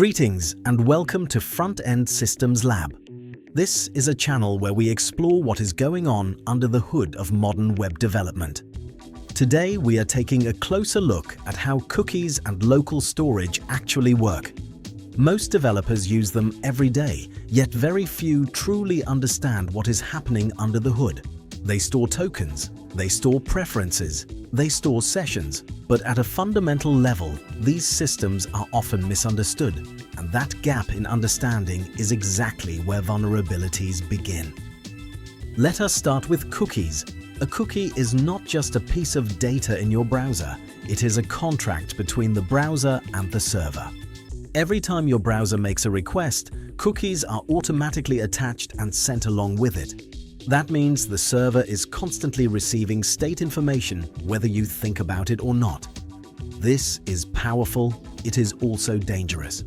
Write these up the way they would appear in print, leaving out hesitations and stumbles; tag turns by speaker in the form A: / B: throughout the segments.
A: Greetings and welcome to Front-End Systems Lab. This is a channel where we explore what is going on under the hood of modern web development. Today we are taking a closer look at how cookies and local storage actually work. Most developers use them every day, yet very few truly understand what is happening under the hood. They store tokens, they store preferences, they store sessions, but at a fundamental level, these systems are often misunderstood, and that gap in understanding is exactly where vulnerabilities begin. Let us start with cookies. A cookie is not just a piece of data in your browser, it is a contract between the browser and the server. Every time your browser makes a request, cookies are automatically attached and sent along with it. That means the server is constantly receiving state information whether you think about it or not. This is powerful, it is also dangerous.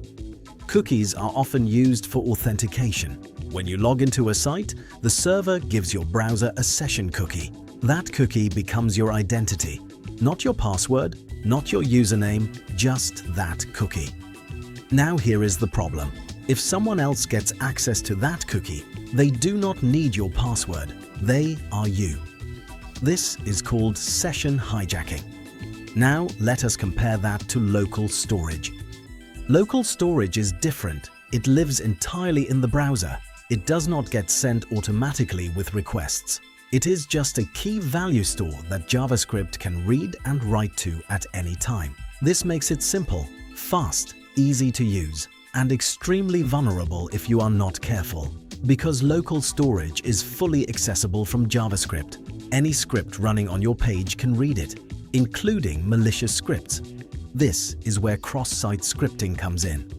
A: Cookies are often used for authentication. When you log into a site, the server gives your browser a session cookie. That cookie becomes your identity. Not your password, not your username, just that cookie. Now here is the problem. If someone else gets access to that cookie, they do not need your password. They are you. This is called session hijacking. Now let us compare that to local storage. Local storage is different. It lives entirely in the browser. It does not get sent automatically with requests. It is just a key value store that JavaScript can read and write to at any time. This makes it simple, fast, easy to use, and extremely vulnerable if you are not careful. Because local storage is fully accessible from JavaScript, any script running on your page can read it, including malicious scripts. This is where cross-site scripting comes in.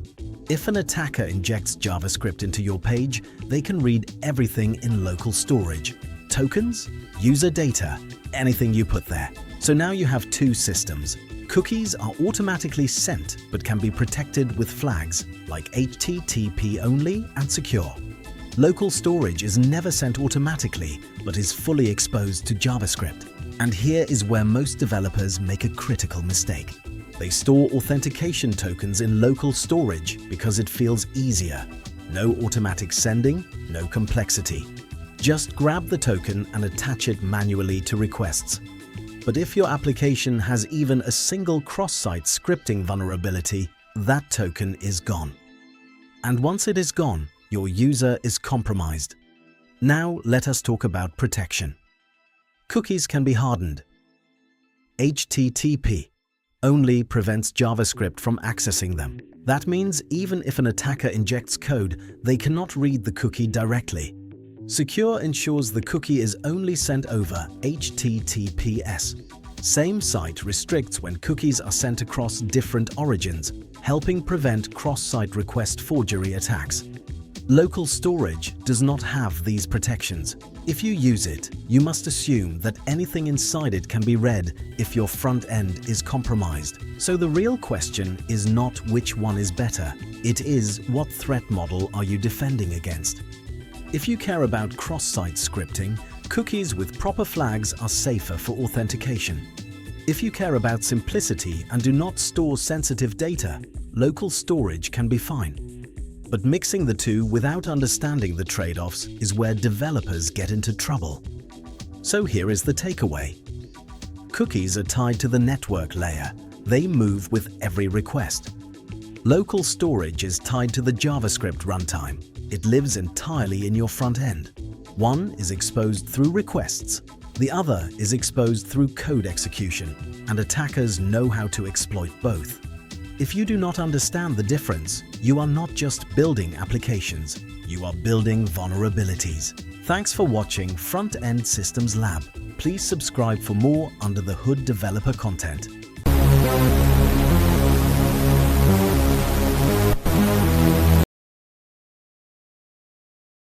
A: If an attacker injects JavaScript into your page, they can read everything in local storage. Tokens, user data, anything you put there. So now you have two systems. Cookies are automatically sent but can be protected with flags like HTTP only and secure. Local storage is never sent automatically but is fully exposed to JavaScript. And here is where most developers make a critical mistake. They store authentication tokens in local storage because it feels easier. No automatic sending, no complexity. Just grab the token and attach it manually to requests. But if your application has even a single cross-site scripting vulnerability, that token is gone. And once it is gone, your user is compromised. Now let us talk about protection. Cookies can be hardened. HTTP only prevents JavaScript from accessing them. That means even if an attacker injects code, they cannot read the cookie directly. Secure ensures the cookie is only sent over HTTPS. Same site restricts when cookies are sent across different origins, helping prevent cross-site request forgery attacks. Local storage does not have these protections. If you use it, you must assume that anything inside it can be read if your front end is compromised. So the real question is not which one is better, it is what threat model are you defending against. If you care about cross-site scripting, cookies with proper flags are safer for authentication. If you care about simplicity and do not store sensitive data, local storage can be fine. But mixing the two without understanding the trade-offs is where developers get into trouble. So here is the takeaway. Cookies are tied to the network layer. They move with every request. Local storage is tied to the JavaScript runtime. It lives entirely in your front end. One is exposed through requests. The other is exposed through code execution, and attackers know how to exploit both. If you do not understand the difference, you are not just building applications, you are building vulnerabilities. Thanks for watching Front-End Systems Lab. Please subscribe for more under the hood developer content.